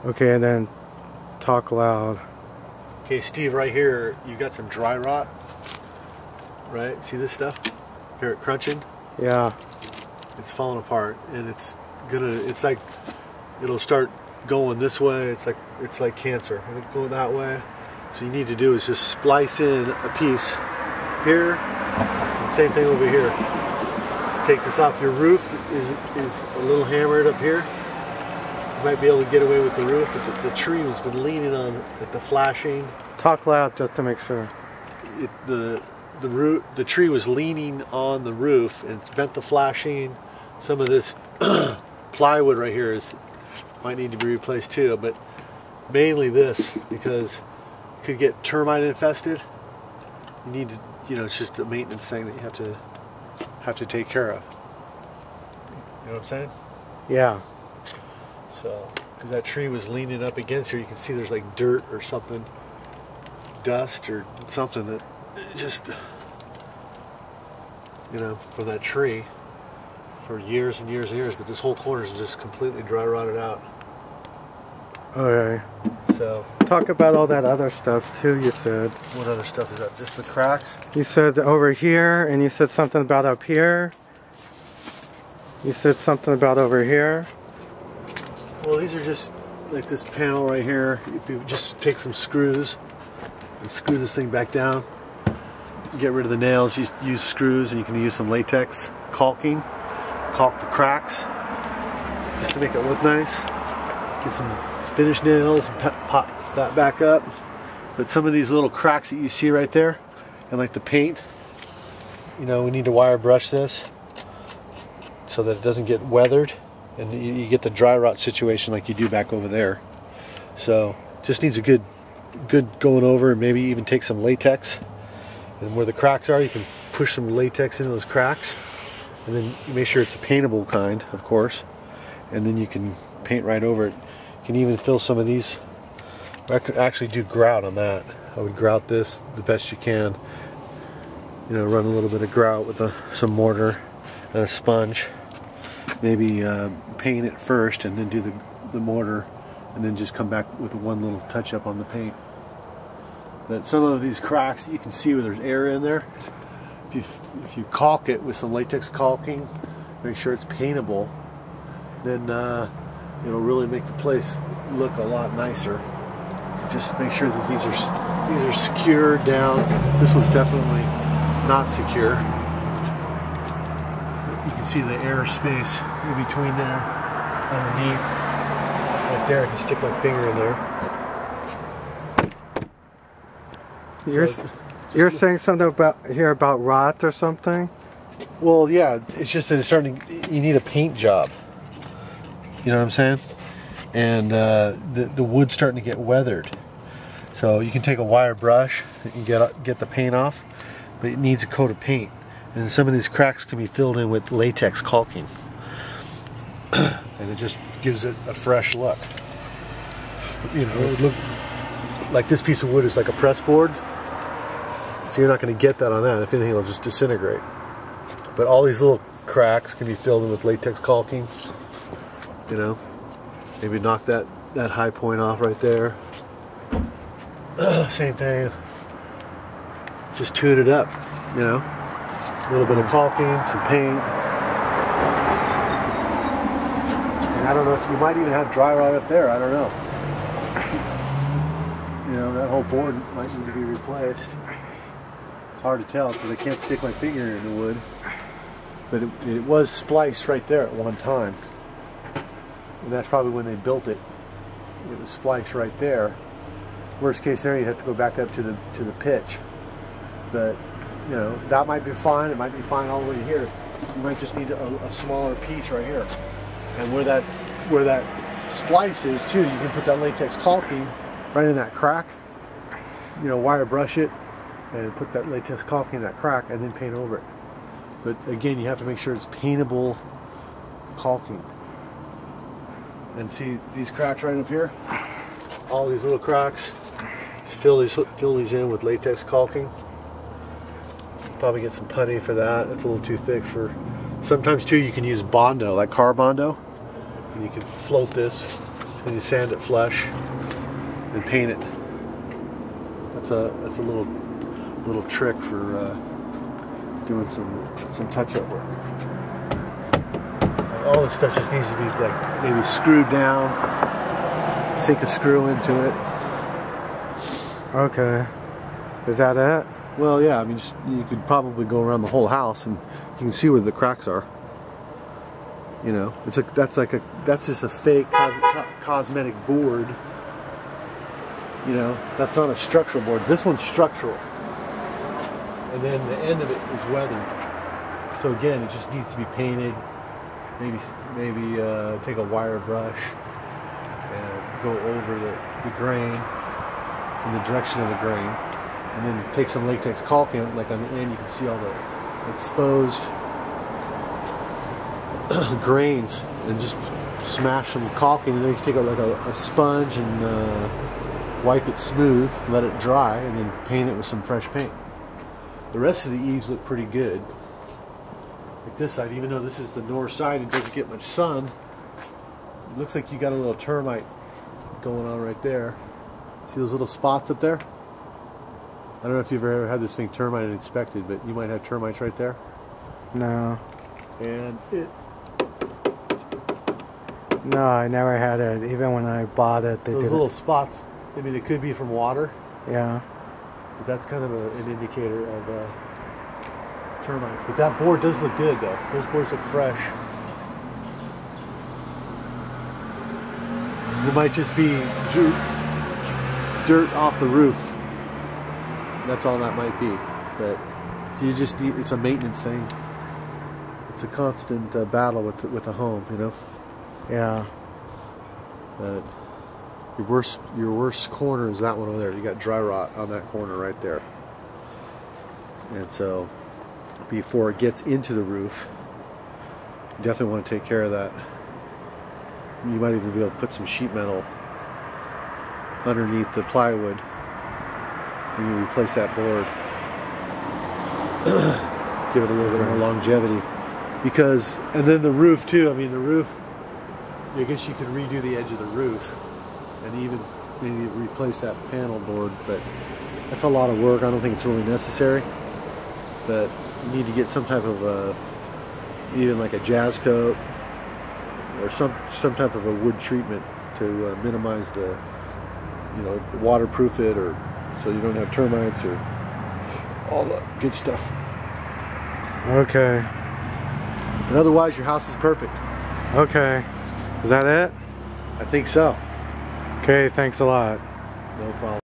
Okay, and then talk loud. Okay, Steve, right here, you got some dry rot, right? See this stuff? Hear it crunching? Yeah. It's falling apart, and it's like, it'll start going this way. It's like cancer. It'll go that way. So you need to do is just splice in a piece here, and same thing over here. Take this off. Your roof is a little hammered up here. You might be able to get away with the roof, but the tree has been leaning on the flashing. Talk loud just to make sure. The tree was leaning on the roof, and it's bent the flashing. Some of this plywood right here might need to be replaced too, but mainly this, because it could get termite infested. You need to, it's just a maintenance thing that you have to take care of. You know what I'm saying? Yeah. So, because that tree was leaning up against here, you can see there's like dirt or something, dust or something that just, from that tree for years and years and years. But this whole corner is just completely dry rotted out. Okay. So. Talk about all that other stuff too, you said. What other stuff is that? Just the cracks? You said over here, and you said something about up here. You said something about over here. Well, these are just like this panel right here. If you just take some screws and screw this thing back down, get rid of the nails, you use screws, and you can use some latex caulking. Caulk the cracks just to make it look nice. Get some finish nails and pop that back up. But some of these little cracks that you see right there, and like the paint, we need to wire brush this so that it doesn't get weathered, and you get the dry rot situation like you do back over there. So just needs a good going over, and maybe even take some latex, and where the cracks are you can push some latex into those cracks, and then you make sure it's a paintable kind, of course, and then you can paint right over it. You can even fill some of these. I could actually do grout on that. I would grout this the best you can. Run a little bit of grout with some mortar and a sponge. Maybe paint it first and then do the mortar, and then just come back with one little touch up on the paint. But some of these cracks, you can see where there's air in there. If you caulk it with some latex caulking, make sure it's paintable, then it'll really make the place look a lot nicer. Just make sure that these are secured down. This one's definitely not secure. You can see the air space in between there, underneath. Right there, I can stick my finger in there. You're saying something about rot or something? Well, yeah, it's just that you need a paint job. You know what I'm saying? And the wood's starting to get weathered. So you can take a wire brush and get the paint off, but it needs a coat of paint. And some of these cracks can be filled in with latex caulking. And it just gives it a fresh look. It look like this piece of wood is like a press board. So you're not going to get that on that. If anything, it'll just disintegrate. But all these little cracks can be filled in with latex caulking. Maybe knock that high point off right there. Same thing. Just tune it up, A little bit of caulking, some paint. And I don't know if you might even have dry rot up there. I don't know. That whole board might need to be replaced. It's hard to tell because I can't stick my finger in the wood. But it was spliced right there at one time. And that's probably when they built it. It was spliced right there. Worst case scenario, you'd have to go back up to the pitch. But that might be fine. It might be fine all the way here. You might just need a smaller piece right here. And where that splice is too, you can put that latex caulking right in that crack. Wire brush it and put that latex caulking in that crack, and then paint over it. But again, you have to make sure it's paintable caulking. And see these cracks right up here? All these little cracks. Just fill these in with latex caulking. Probably get some putty for that. It's a little too thick for. Sometimes too you can use Bondo, like car Bondo, and you can float this Then you sand it flush and paint it. That's a little trick for doing some touch-up work. All this stuff just needs to be like maybe screwed down, sink a screw into it. Okay. Is that it? Well, yeah. I mean, you could probably go around the whole house and you can see where the cracks are. You know, that's just a fake cosmetic board. You know, that's not a structural board. This one's structural, and then the end of it is weathered. So again, it just needs to be painted. Maybe take a wire brush and go over the grain in the direction of the grain, and then take some latex caulk in. Like on the end, you can see all the exposed grains, and just smash some caulk in, and then you can take a sponge and wipe it smooth, let it dry, and then paint it with some fresh paint. The rest of the eaves look pretty good. Like this side, even though this is the north side and doesn't get much sun, it looks like you got a little termite going on right there. See those little spots up there? I don't know if you've ever had this thing termite inspected, but you might have termites right there. No. And No, I never had it. Even when I bought it, they those didn't. little spots, I mean, it could be from water. Yeah. But that's kind of an indicator of termites. But that board does look good, though. Those boards look fresh. It might just be dirt off the roof. That's all that might be. But you just need, it's a maintenance thing. It's a constant battle with a home, you know. Yeah. But your worst corner is that one over there. You got dry rot on that corner right there. And so before it gets into the roof, you definitely want to take care of that. You might even be able to put some sheet metal underneath the plywood when you replace that board. Give it a little bit more longevity. Because, and then the roof too, I mean the roof, I guess you could redo the edge of the roof and even maybe replace that panel board, but that's a lot of work. I don't think it's really necessary. But you need to get some type of even like a jazz coat or some type of a wood treatment to minimize the, you know, waterproof it, or so you don't have termites or all the good stuff. Okay. And otherwise, your house is perfect. Okay. Is that it? I think so. Okay, thanks a lot. No problem.